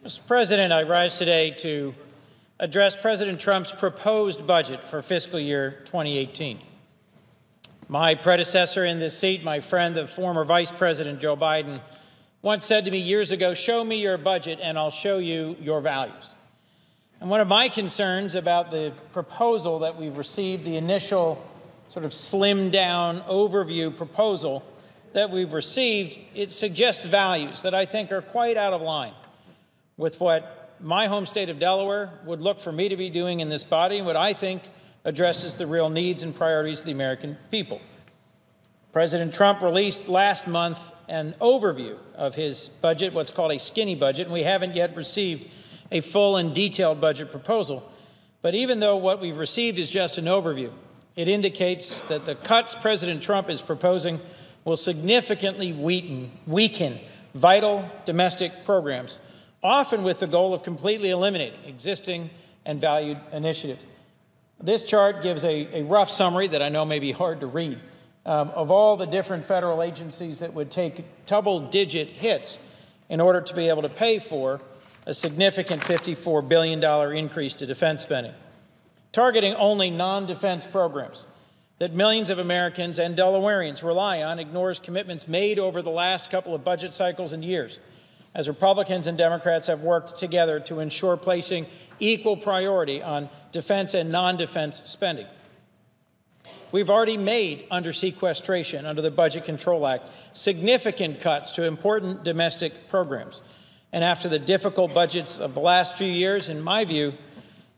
Mr. President, I rise today to address President Trump's proposed budget for fiscal year 2018. My predecessor in this seat, my friend, the former Vice President Joe Biden, once said to me years ago, "Show me your budget and I'll show you your values." And one of my concerns about the proposal that we've received, the initial sort of slimmed down overview proposal that we've received, it suggests values that I think are quite out of line with what my home state of Delaware would look for me to be doing in this body, and what I think addresses the real needs and priorities of the American people. President Trump released last month an overview of his budget, what's called a skinny budget, and we haven't yet received a full and detailed budget proposal. But even though what we've received is just an overview, it indicates that the cuts President Trump is proposing will significantly weaken vital domestic programs, often with the goal of completely eliminating existing and valued initiatives. This chart gives a rough summary that I know may be hard to read of all the different federal agencies that would take double-digit hits in order to be able to pay for a significant $54 billion increase to defense spending, targeting only non-defense programs that millions of Americans and Delawareans rely on, ignores commitments made over the last couple of budget cycles and years, as Republicans and Democrats have worked together to ensure placing equal priority on defense and non-defense spending. We've already made, under sequestration, under the Budget Control Act, significant cuts to important domestic programs. And after the difficult budgets of the last few years, in my view,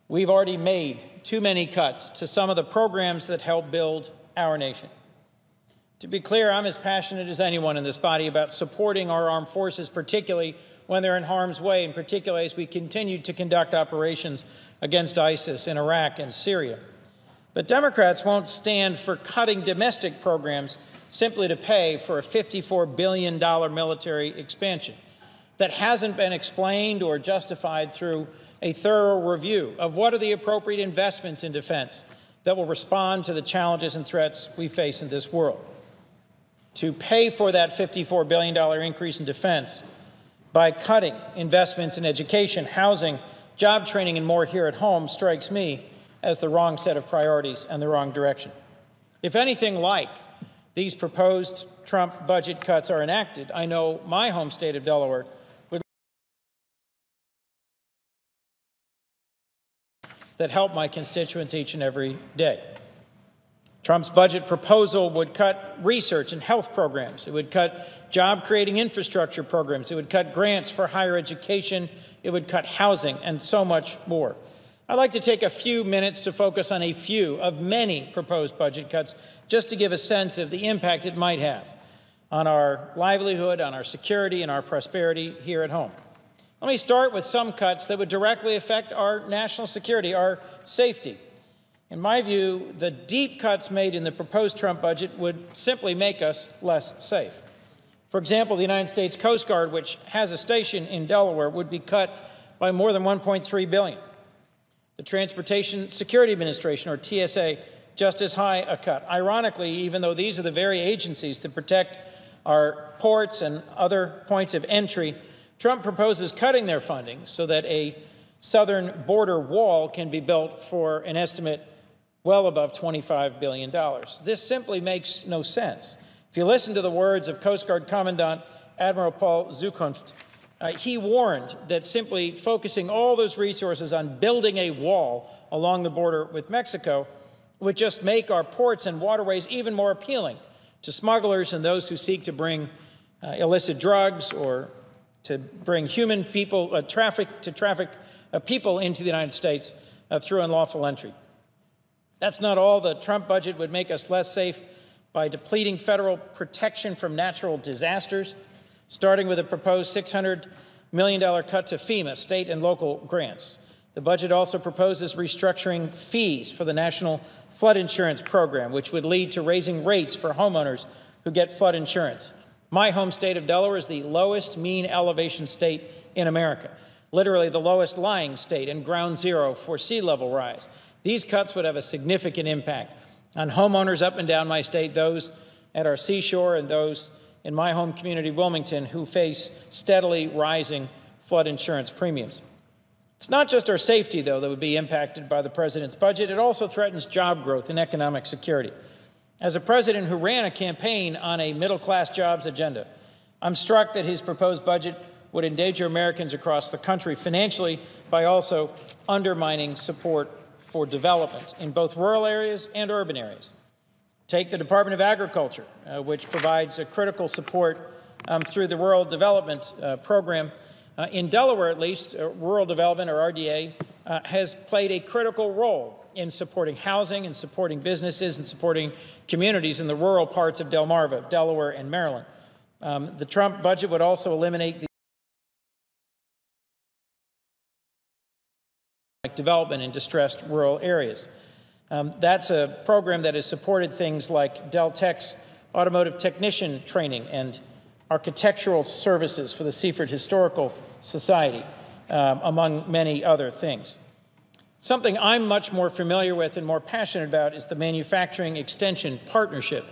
we've already made too many cuts to some of the programs that help build our nation. To be clear, I'm as passionate as anyone in this body about supporting our armed forces, particularly when they're in harm's way, and particularly as we continue to conduct operations against ISIS in Iraq and Syria. But Democrats won't stand for cutting domestic programs simply to pay for a $54 billion military expansion that hasn't been explained or justified through a thorough review of what are the appropriate investments in defense that will respond to the challenges and threats we face in this world. To pay for that $54 billion increase in defense by cutting investments in education, housing, job training, and more here at home strikes me as the wrong set of priorities and the wrong direction. If anything like these proposed Trump budget cuts are enacted, I know my home state of Delaware would that help my constituents each and every day. Trump's budget proposal would cut research and health programs. It would cut job-creating infrastructure programs. It would cut grants for higher education. It would cut housing and so much more. I'd like to take a few minutes to focus on a few of many proposed budget cuts, just to give a sense of the impact it might have on our livelihood, on our security, and our prosperity here at home. Let me start with some cuts that would directly affect our national security, our safety. In my view, the deep cuts made in the proposed Trump budget would simply make us less safe. For example, the United States Coast Guard, which has a station in Delaware, would be cut by more than $1.3 billion. The Transportation Security Administration, or TSA, just as high a cut. Ironically, even though these are the very agencies that protect our ports and other points of entry, Trump proposes cutting their funding so that a southern border wall can be built for an estimate well above $25 billion. This simply makes no sense. If you listen to the words of Coast Guard Commandant Admiral Paul Zukunft, he warned that simply focusing all those resources on building a wall along the border with Mexico would just make our ports and waterways even more appealing to smugglers and those who seek to bring illicit drugs or to bring human people, traffic people into the United States through unlawful entry. That's not all. The Trump budget would make us less safe by depleting federal protection from natural disasters, starting with a proposed $600 million cut to FEMA, state and local grants. The budget also proposes restructuring fees for the National Flood Insurance Program, which would lead to raising rates for homeowners who get flood insurance. My home state of Delaware is the lowest mean elevation state in America, literally the lowest lying state and ground zero for sea level rise. These cuts would have a significant impact on homeowners up and down my state, those at our seashore and those in my home community, Wilmington, who face steadily rising flood insurance premiums. It's not just our safety, though, that would be impacted by the president's budget. It also threatens job growth and economic security. As a president who ran a campaign on a middle-class jobs agenda, I'm struck that his proposed budget would endanger Americans across the country financially by also undermining support for development in both rural areas and urban areas. Take the Department of Agriculture, which provides a critical support through the Rural Development Program. In Delaware, at least, Rural Development, or RDA, has played a critical role in supporting housing and supporting businesses and supporting communities in the rural parts of Delmarva, Delaware, and Maryland. The Trump budget would also eliminate the development in distressed rural areas. That's a program that has supported things like Deltec's automotive technician training and architectural services for the Seaford Historical Society, among many other things. Something I'm much more familiar with and more passionate about is the Manufacturing Extension Partnership.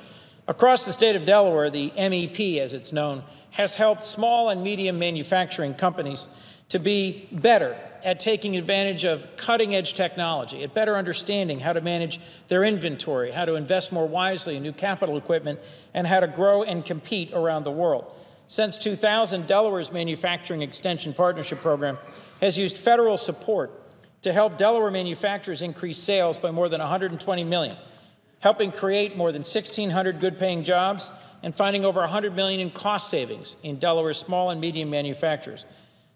Across the state of Delaware, the MEP, as it's known, has helped small and medium manufacturing companies to be better at taking advantage of cutting-edge technology, at better understanding how to manage their inventory, how to invest more wisely in new capital equipment, and how to grow and compete around the world. Since 2000, Delaware's Manufacturing Extension Partnership Program has used federal support to help Delaware manufacturers increase sales by more than $120 million, helping create more than 1,600 good-paying jobs and finding over $100 million in cost savings in Delaware's small and medium manufacturers.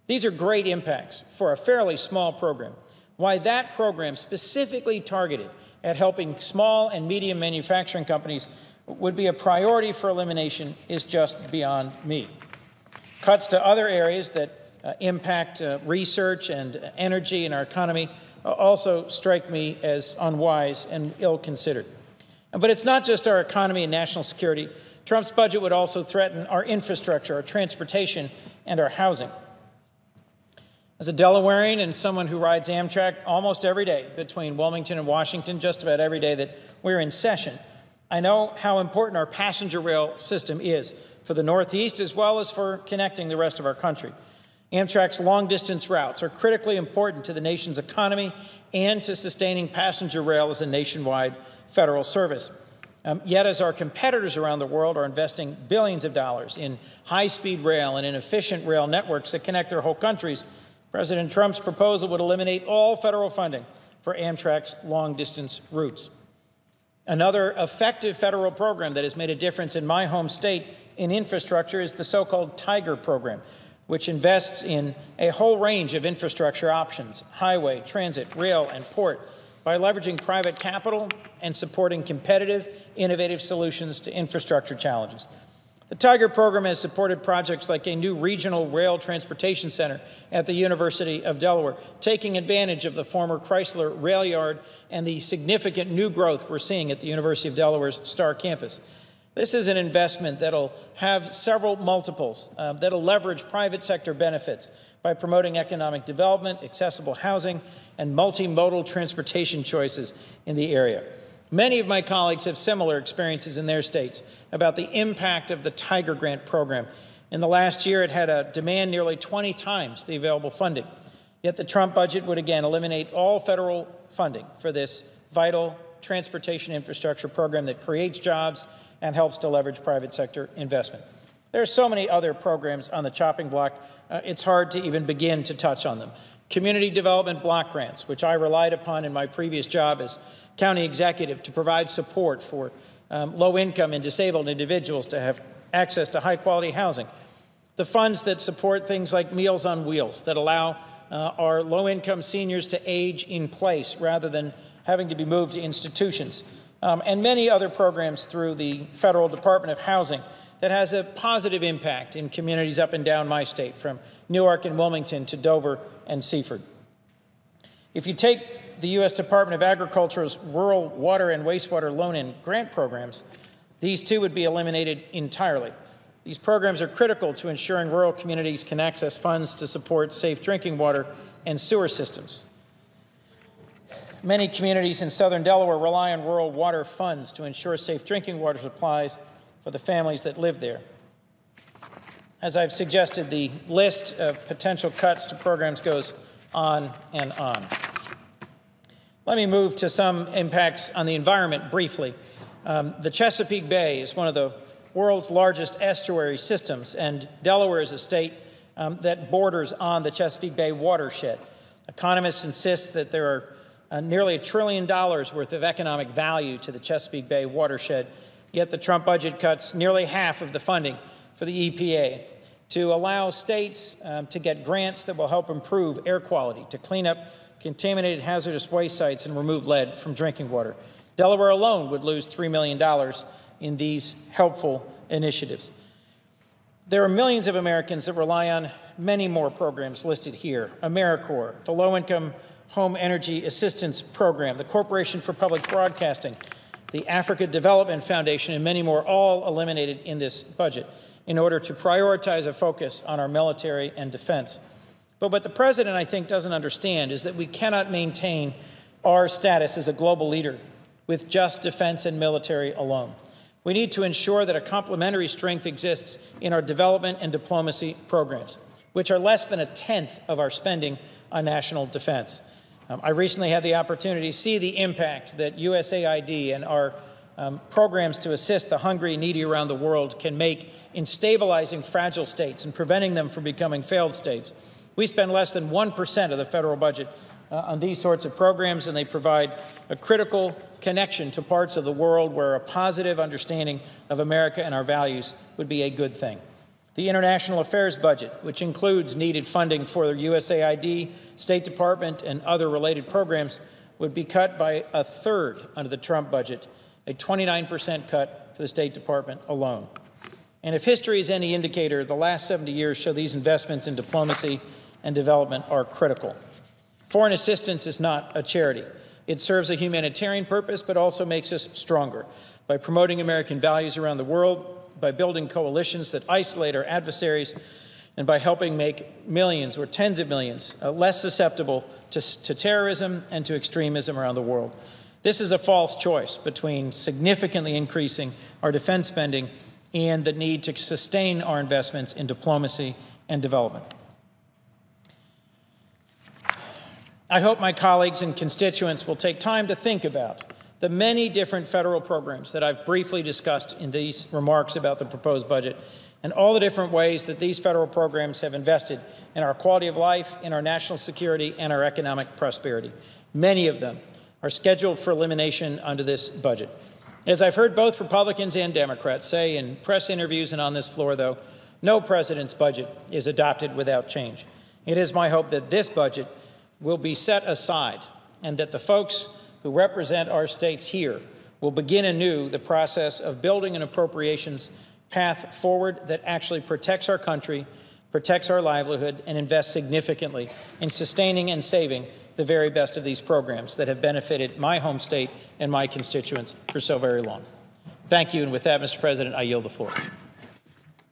These are great impacts for a fairly small program. Why that program specifically targeted at helping small and medium manufacturing companies would be a priority for elimination is just beyond me. Cuts to other areas that impact research and energy in our economy also strike me as unwise and ill-considered. But it's not just our economy and national security. Trump's budget would also threaten our infrastructure, our transportation, and our housing. As a Delawarean and someone who rides Amtrak almost every day between Wilmington and Washington, just about every day that we're in session, I know how important our passenger rail system is for the Northeast as well as for connecting the rest of our country. Amtrak's long-distance routes are critically important to the nation's economy and to sustaining passenger rail as a nationwide federal service. Yet as our competitors around the world are investing billions of dollars in high-speed rail and in efficient rail networks that connect their whole countries, President Trump's proposal would eliminate all federal funding for Amtrak's long-distance routes. Another effective federal program that has made a difference in my home state in infrastructure is the so-called Tiger program, which invests in a whole range of infrastructure options, highway, transit, rail, and port, by leveraging private capital and supporting competitive, innovative solutions to infrastructure challenges. The Tiger program has supported projects like a new regional rail transportation center at the University of Delaware, taking advantage of the former Chrysler rail yard and the significant new growth we're seeing at the University of Delaware's Star campus. This is an investment that'll have several multiples, that'll leverage private sector benefits by promoting economic development, accessible housing, and multimodal transportation choices in the area. Many of my colleagues have similar experiences in their states about the impact of the Tiger Grant program. In the last year, it had a demand nearly 20 times the available funding. Yet the Trump budget would again eliminate all federal funding for this vital transportation infrastructure program that creates jobs and helps to leverage private sector investment. There are so many other programs on the chopping block, it's hard to even begin to touch on them. Community development block grants, which I relied upon in my previous job as county executive to provide support for low-income and disabled individuals to have access to high-quality housing. The funds that support things like Meals on Wheels that allow our low-income seniors to age in place rather than having to be moved to institutions. And many other programs through the Federal Department of Housing that has a positive impact in communities up and down my state, from Newark and Wilmington to Dover and Seaford. If you take the U.S. Department of Agriculture's rural water and wastewater loan and grant programs, these too would be eliminated entirely. These programs are critical to ensuring rural communities can access funds to support safe drinking water and sewer systems. Many communities in southern Delaware rely on rural water funds to ensure safe drinking water supplies for the families that live there. As I've suggested, the list of potential cuts to programs goes on and on. Let me move to some impacts on the environment briefly. The Chesapeake Bay is one of the world's largest estuary systems, and Delaware is a state that borders on the Chesapeake Bay watershed. Economists insist that there are nearly $1 trillion worth of economic value to the Chesapeake Bay watershed, yet the Trump budget cuts nearly half of the funding for the EPA to allow states to get grants that will help improve air quality, to clean up contaminated hazardous waste sites and remove lead from drinking water. Delaware alone would lose $3 million in these helpful initiatives. There are millions of Americans that rely on many more programs listed here: AmeriCorps, the Low-Income Home Energy Assistance Program, the Corporation for Public Broadcasting, the Africa Development Foundation, and many more, all eliminated in this budget in order to prioritize a focus on our military and defense. But what the President, I think, doesn't understand is that we cannot maintain our status as a global leader with just defense and military alone. We need to ensure that a complementary strength exists in our development and diplomacy programs, which are less than 1/10 of our spending on national defense. I recently had the opportunity to see the impact that USAID and our programs to assist the hungry and needy around the world can make in stabilizing fragile states and preventing them from becoming failed states. We spend less than 1% of the federal budget on these sorts of programs, and they provide a critical connection to parts of the world where a positive understanding of America and our values would be a good thing. The International Affairs budget, which includes needed funding for the USAID, State Department, and other related programs, would be cut by 1/3 under the Trump budget, a 29% cut for the State Department alone. And if history is any indicator, the last 70 years show these investments in diplomacy and development are critical. Foreign assistance is not a charity. It serves a humanitarian purpose, but also makes us stronger by promoting American values around the world, by building coalitions that isolate our adversaries, and by helping make millions or tens of millions less susceptible to terrorism and to extremism around the world. This is a false choice between significantly increasing our defense spending and the need to sustain our investments in diplomacy and development. I hope my colleagues and constituents will take time to think about the many different federal programs that I've briefly discussed in these remarks about the proposed budget, and all the different ways that these federal programs have invested in our quality of life, in our national security, and our economic prosperity. Many of them are scheduled for elimination under this budget. As I've heard both Republicans and Democrats say in press interviews and on this floor, though, no president's budget is adopted without change. It is my hope that this budget will be set aside and that the folks who represent our states here will begin anew the process of building an appropriations path forward that actually protects our country, protects our livelihood, and invests significantly in sustaining and saving the very best of these programs that have benefited my home state and my constituents for so very long. Thank you, and with that, Mr. President, I yield the floor.